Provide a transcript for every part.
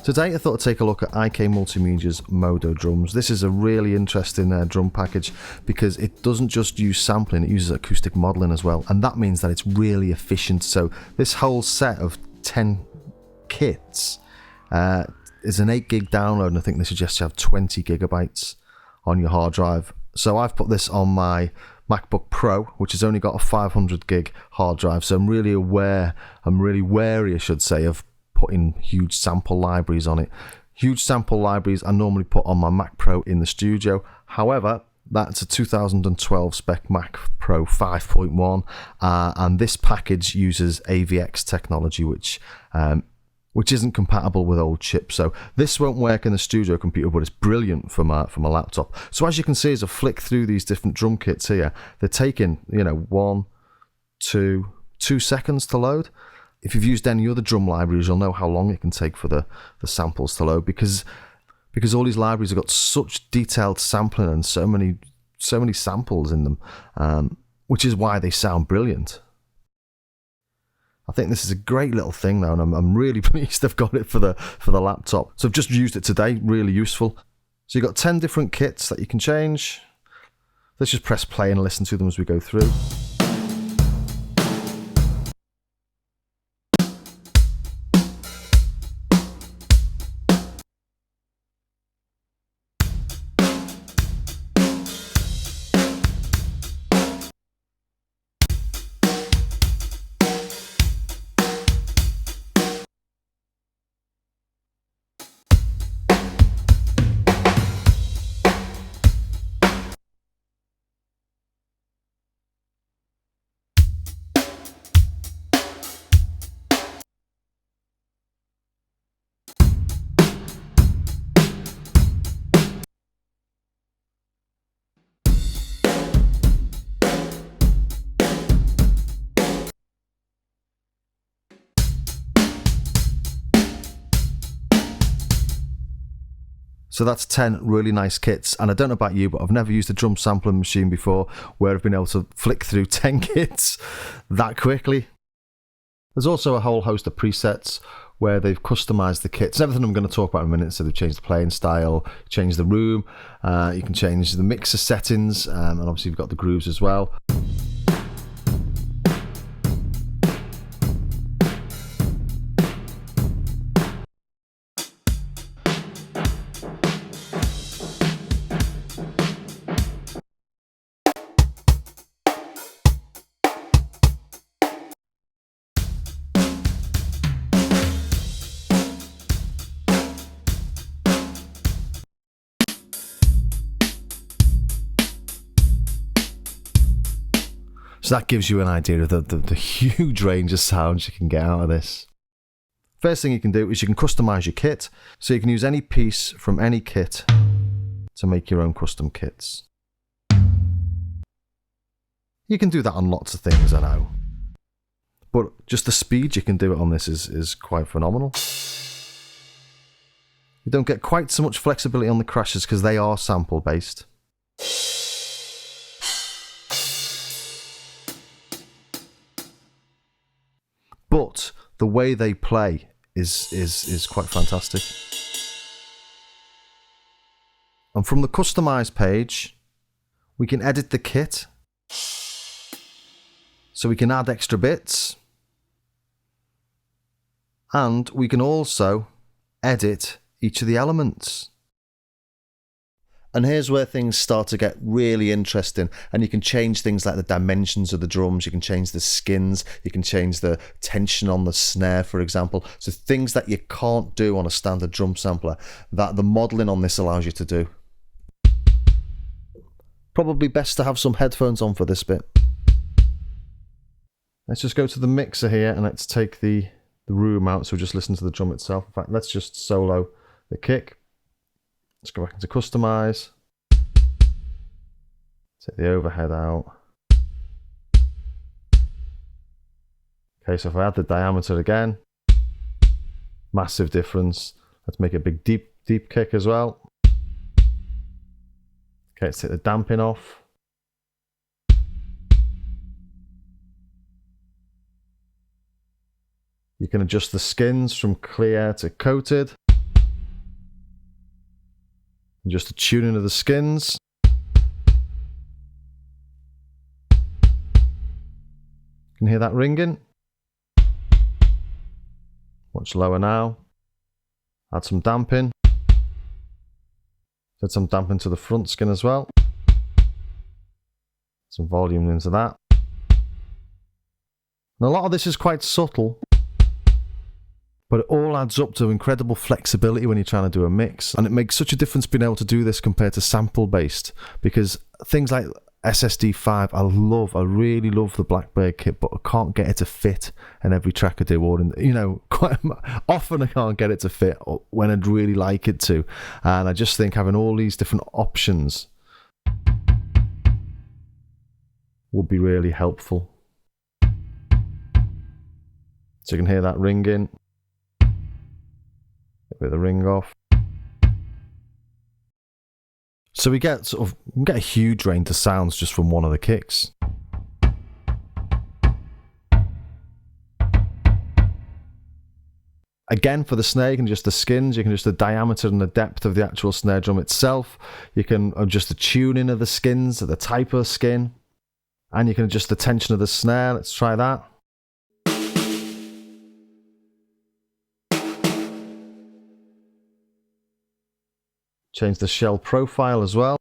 Today I thought I'd take a look at IK Multimedia's MODO drums. This is a really interesting drum package because it doesn't just use sampling, it uses acoustic modelling as well, and that means that it's really efficient. So this whole set of 10 kits is an 8 gig download, and I think they suggest you have 20 gigabytes on your hard drive. So I've put this on my MacBook Pro, which has only got a 500 gig hard drive, so I'm really wary, I should say, of putting huge sample libraries on it. Huge sample libraries I normally put on my Mac Pro in the studio. However, that's a 2012 spec Mac Pro 5.1, and this package uses AVX technology, which isn't compatible with old chips. So this won't work in the studio computer, but it's brilliant for my laptop. So as you can see, as I flick through these different drum kits here, they're taking 2 seconds to load. If you've used any other drum libraries, you'll know how long it can take for the samples to load, because all these libraries have got such detailed sampling and so many samples in them, which is why they sound brilliant. I think this is a great little thing now, and I'm really pleased I've got it for the laptop. So I've just used it today, really useful. So you've got 10 different kits that you can change. Let's just press play and listen to them as we go through. So that's 10 really nice kits, and I don't know about you, but I've never used a drum sampling machine before where I've been able to flick through 10 kits that quickly. There's also a whole host of presets where they've customized the kits. Everything I'm going to talk about in a minute. So they've changed the playing style, changed the room, you can change the mixer settings, and obviously you've got the grooves as well. So that gives you an idea of the huge range of sounds you can get out of this. First thing you can do is you can customize your kit. So you can use any piece from any kit to make your own custom kits. You can do that on lots of things, I know. But just the speed you can do it on this is quite phenomenal. You don't get quite so much flexibility on the crashes because they are sample based. But the way they play is quite fantastic. And from the Customise page, we can edit the kit. So we can add extra bits. And we can also edit each of the elements. And here's where things start to get really interesting, and you can change things like the dimensions of the drums, you can change the skins, you can change the tension on the snare, for example. So things that you can't do on a standard drum sampler, that the modelling on this allows you to do. Probably best to have some headphones on for this bit. Let's just go to the mixer here and let's take the room out, so just listen to the drum itself. In fact, let's just solo the kick. Let's go back into Customise. Take the overhead out. Okay, so if I add the diameter again, massive difference. Let's make a big deep kick as well. Okay, let's take the damping off. You can adjust the skins from clear to coated. And just the tuning of the skins. You can hear that ringing. Much lower now. Add some damping. Add some damping to the front skin as well. Some volume into that. And a lot of this is quite subtle, but it all adds up to incredible flexibility when you're trying to do a mix. And it makes such a difference being able to do this compared to sample based, because things like SSD5, I really love the Blackbird kit, but I can't get it to fit in every track I do, or quite often I can't get it to fit when I'd really like it to. And I just think having all these different options would be really helpful. So you can hear that ringing. With the ring off. So we get a huge range of sounds just from one of the kicks. Again, for the snare, you can adjust the skins, you can adjust the diameter and the depth of the actual snare drum itself. You can adjust the tuning of the skins, the type of skin, and you can adjust the tension of the snare. Let's try that. Change the shell profile as well.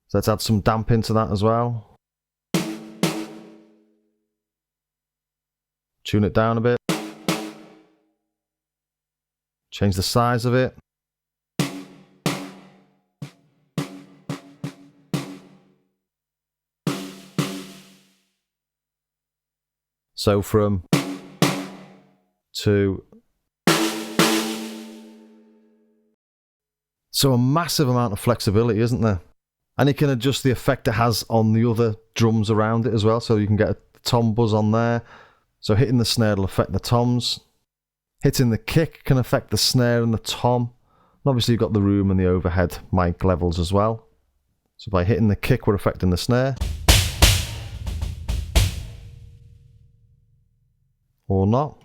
So let's add some damping to that as well. Tune it down a bit. Change the size of it. So from to... So a massive amount of flexibility, isn't there? And you can adjust the effect it has on the other drums around it as well. So you can get a tom buzz on there. So hitting the snare will affect the toms. Hitting the kick can affect the snare and the tom. And obviously you've got the room and the overhead mic levels as well. So by hitting the kick, we're affecting the snare. Or not.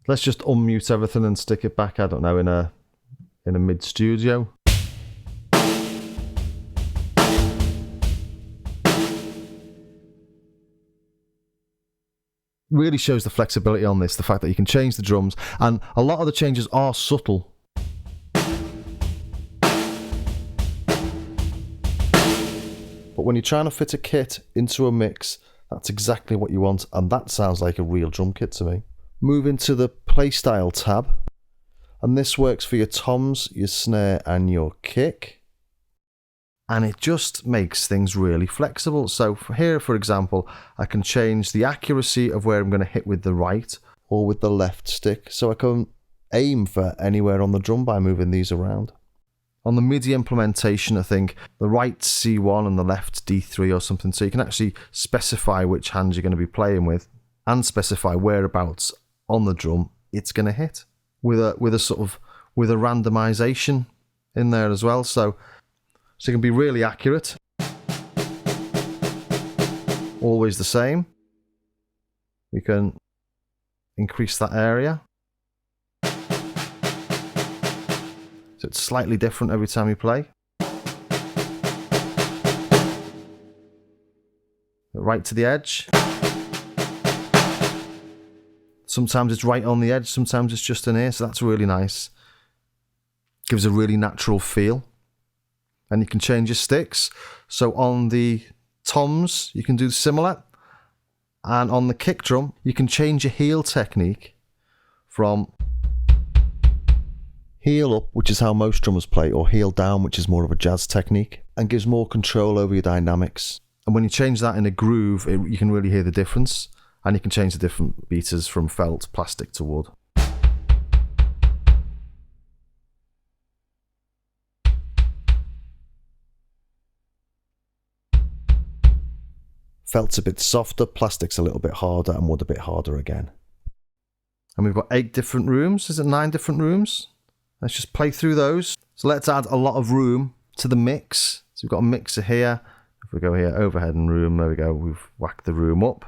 Let's just unmute everything and stick it back, I don't know, in a mid studio. Really shows the flexibility on this, the fact that you can change the drums, and a lot of the changes are subtle. But when you're trying to fit a kit into a mix, that's exactly what you want, and that sounds like a real drum kit to me. Move into the Playstyle tab, and this works for your toms, your snare and your kick, and it just makes things really flexible. So here, for example, I can change the accuracy of where I'm going to hit with the right or with the left stick, so I can aim for anywhere on the drum by moving these around. On the MIDI implementation, I think the right C1 and the left D3 or something, so you can actually specify which hand you're going to be playing with and specify whereabouts on the drum it's going to hit with a randomization in there as well, so it can be really accurate. Always the same. We can increase that area, so it's slightly different every time you play. Right to the edge. Sometimes it's right on the edge, sometimes it's just in here, so that's really nice. Gives a really natural feel. And you can change your sticks. So on the toms, you can do similar. And on the kick drum, you can change your heel technique from heel up, which is how most drummers play, or heel down, which is more of a jazz technique, and gives more control over your dynamics. And when you change that in a groove, you can really hear the difference. And you can change the different beaters from felt, plastic to wood. Felt's a bit softer, plastic's a little bit harder, and wood a bit harder again. And we've got 8 different rooms. Is it 9 different rooms? Let's just play through those. So let's add a lot of room to the mix. So we've got a mixer here. If we go here, overhead and room, there we go. We've whacked the room up.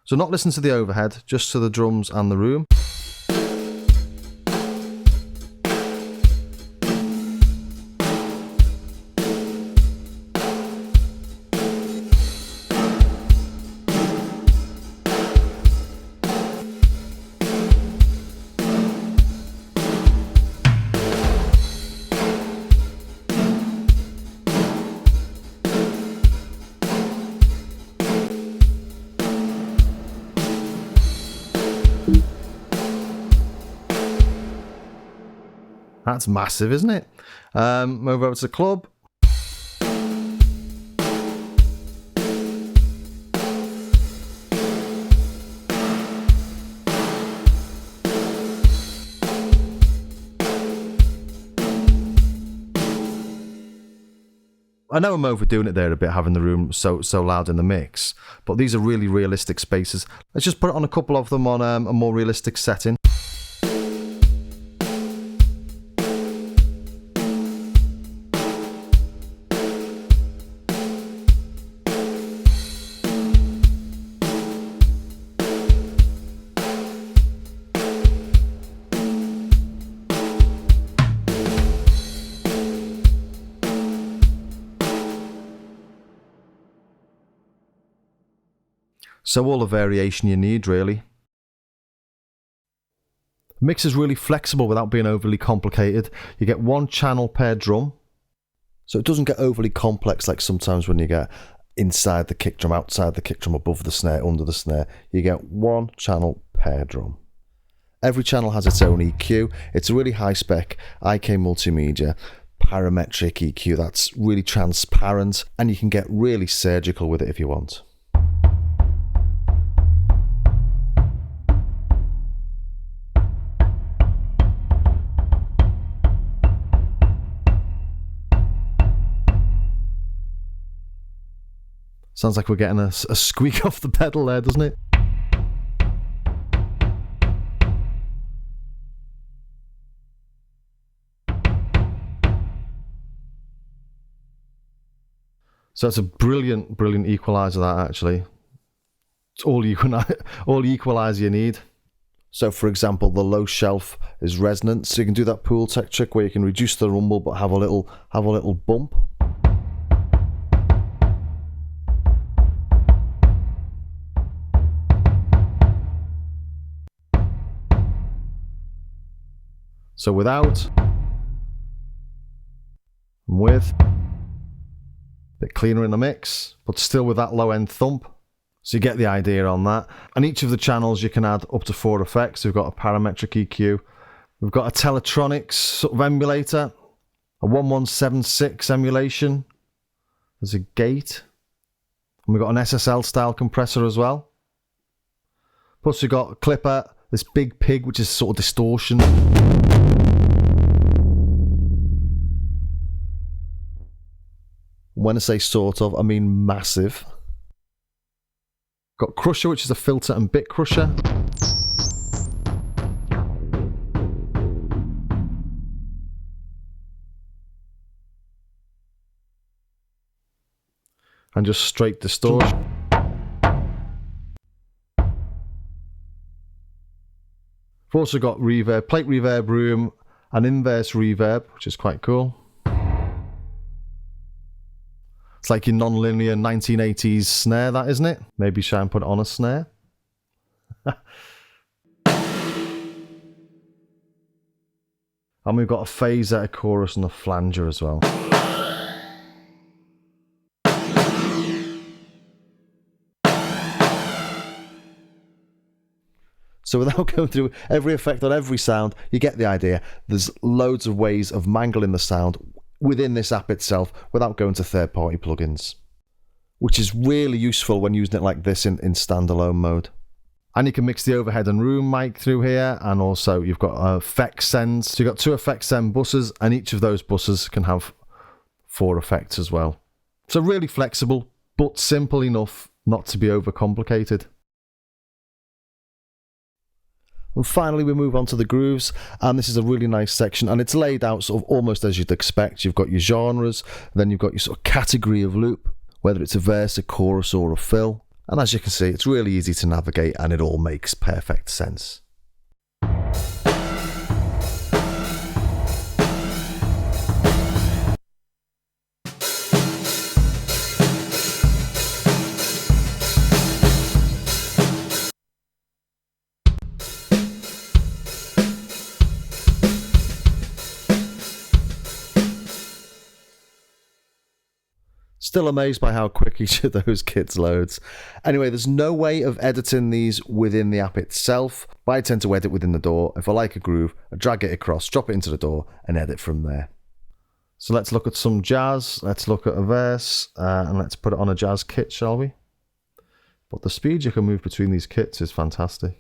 So not listen to the overhead, just to the drums and the room. That's massive, isn't it? Move over to the club. I know I'm overdoing it there a bit, having the room so loud in the mix, but these are really realistic spaces. Let's just put it on a couple of them on a more realistic setting. So all the variation you need, really. The mix is really flexible without being overly complicated. You get one channel per drum, so it doesn't get overly complex like sometimes when you get inside the kick drum, outside the kick drum, above the snare, under the snare. You get one channel per drum. Every channel has its own EQ. It's a really high spec IK Multimedia parametric EQ that's really transparent, and you can get really surgical with it if you want. Sounds like we're getting a squeak off the pedal there, doesn't it? So it's a brilliant equalizer, that actually. It's all equalizer you need. So for example, the low shelf is resonant, so you can do that pool tech trick where you can reduce the rumble but have a little bump. So without and with, a bit cleaner in the mix, but still with that low end thump. So you get the idea on that. And each of the channels you can add up to 4 effects. We've got a parametric EQ. We've got a Teletronics sort of emulator, a 1176 emulation. There's a gate. And we've got an SSL style compressor as well. Plus we've got a clipper, this big pig, which is sort of distortion. When I say sort of, I mean massive. Got crusher, which is a filter and bit crusher. And just straight distortion. We've also got reverb, plate reverb room, and inverse reverb, which is quite cool. It's like your non-linear 1980s snare, that, isn't it? Maybe try and put it on a snare. And we've got a phaser, a chorus, and a flanger as well. So without going through every effect on every sound, you get the idea. There's loads of ways of mangling the sound within this app itself without going to third-party plugins, which is really useful when using it like this in standalone mode. And you can mix the overhead and room mic through here, and also you've got effect sends. So you've got 2 effect send buses, and each of those buses can have 4 effects as well. So really flexible, but simple enough not to be overcomplicated. And finally we move on to the grooves, and this is a really nice section, and it's laid out sort of almost as you'd expect. You've got your genres, then you've got your sort of category of loop, whether it's a verse, a chorus or a fill. And as you can see, it's really easy to navigate and it all makes perfect sense. Still amazed by how quick each of those kits loads. Anyway, there's no way of editing these within the app itself, but I tend to edit within the door. If I like a groove, I drag it across, drop it into the door, and edit from there. So let's look at some jazz, let's look at a verse, and let's put it on a jazz kit, shall we? But the speed you can move between these kits is fantastic.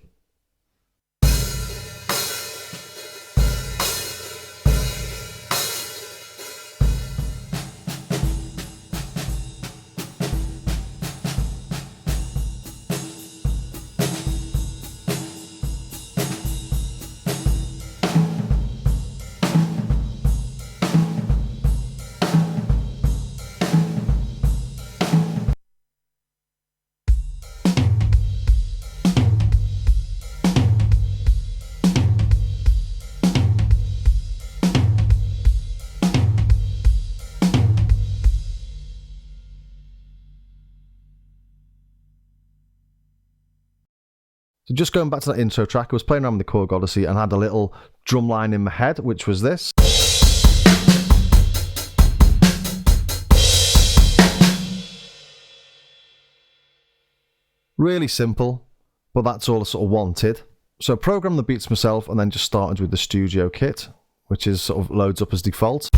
So just going back to that intro track, I was playing around with the Chord Odyssey and had a little drum line in my head, which was this. Really simple, but that's all I sort of wanted. So I programmed the beats myself and then just started with the studio kit, which is sort of loads up as default.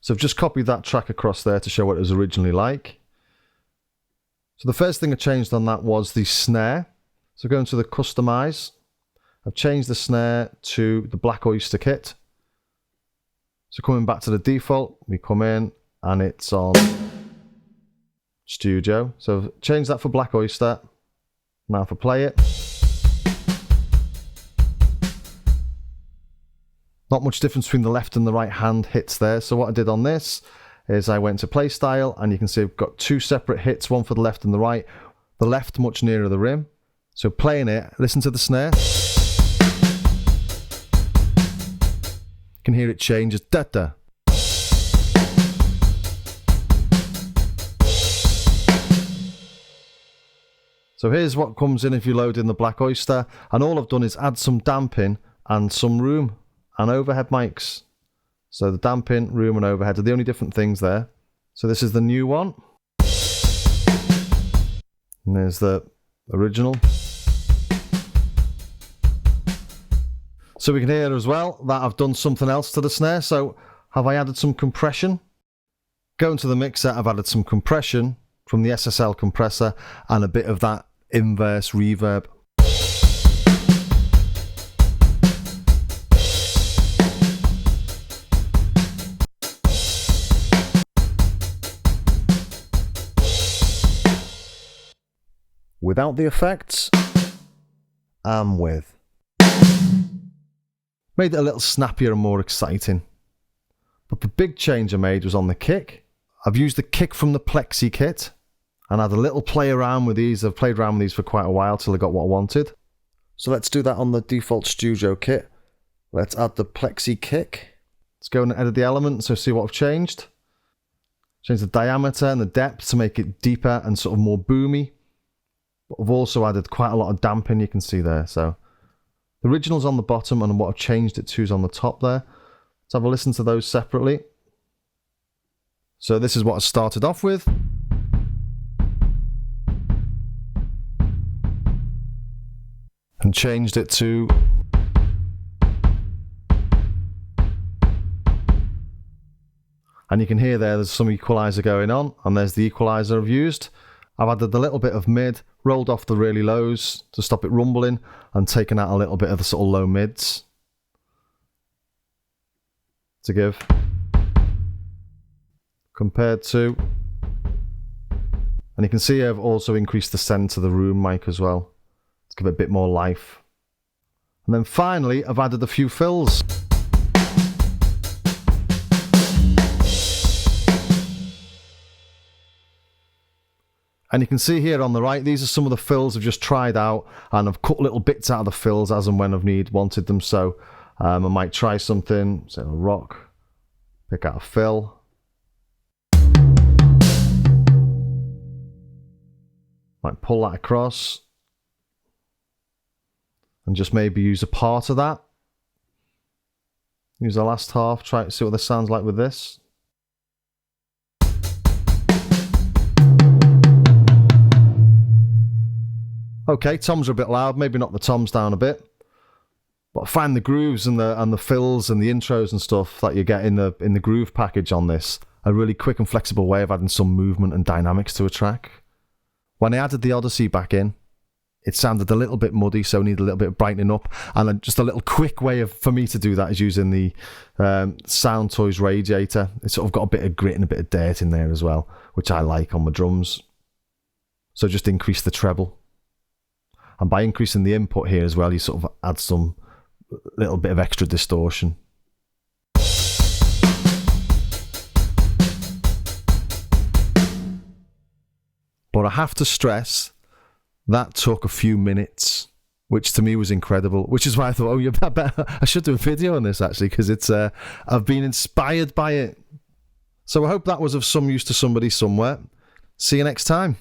So I've just copied that track across there to show what it was originally like. So the first thing I changed on that was the snare. So going to the Customise, I've changed the snare to the Black Oyster kit. So coming back to the default, we come in and it's on Studio. So I've changed that for Black Oyster. Now if I play it, not much difference between the left and the right hand hits there. So what I did on this is I went to play style and you can see I've got two separate hits, one for the left and the right. The left much nearer the rim. So playing it, listen to the snare. You can hear it change as da-da. So here's what comes in if you load in the Black Oyster. And all I've done is add some damping and some room and overhead mics. So the damping, room and overhead are the only different things there. So this is the new one. And there's the original. So we can hear as well that I've done something else to the snare. So have I added some compression? Going to the mixer, I've added some compression from the SSL compressor and a bit of that inverse reverb. Without the effects, I'm with. Made it a little snappier and more exciting. But the big change I made was on the kick. I've used the kick from the Plexi kit and had a little play around with these. I've played around with these for quite a while till I got what I wanted. So let's do that on the default studio kit. Let's add the Plexi kick. Let's go and edit the element, so see what I've changed. Change the diameter and the depth to make it deeper and sort of more boomy. But I've also added quite a lot of damping, you can see there. So the original's on the bottom and what I've changed it to is on the top there. Let's have a listen to those separately. So this is what I started off with. And changed it to... And you can hear there's some equalizer going on, and there's the equalizer I've used. I've added a little bit of mid, rolled off the really lows to stop it rumbling, and taken out a little bit of the sort of low mids to give. Compared to... And you can see I've also increased the send to the room mic as well, to give it a bit more life. And then finally, I've added a few fills. And you can see here on the right, these are some of the fills I've just tried out, and I've cut little bits out of the fills as and when I've wanted them. So I might try something, say a rock, pick out a fill. Might pull that across and just maybe use a part of that. Use the last half, try to see what this sounds like with this. Okay, toms are a bit loud, maybe knock the toms down a bit. But I find the grooves and the fills and the intros and stuff that you get in the groove package on this a really quick and flexible way of adding some movement and dynamics to a track. When I added the Odyssey back in, it sounded a little bit muddy, so I needed a little bit of brightening up. And then just a little quick way for me to do that is using the Sound Toys radiator. It's sort of got a bit of grit and a bit of dirt in there as well, which I like on the drums. So just increase the treble. And by increasing the input here as well, you sort of add some little bit of extra distortion. But I have to stress, that took a few minutes, which to me was incredible, which is why I thought, I should do a video on this actually, because it's I've been inspired by it. So I hope that was of some use to somebody somewhere. See you next time.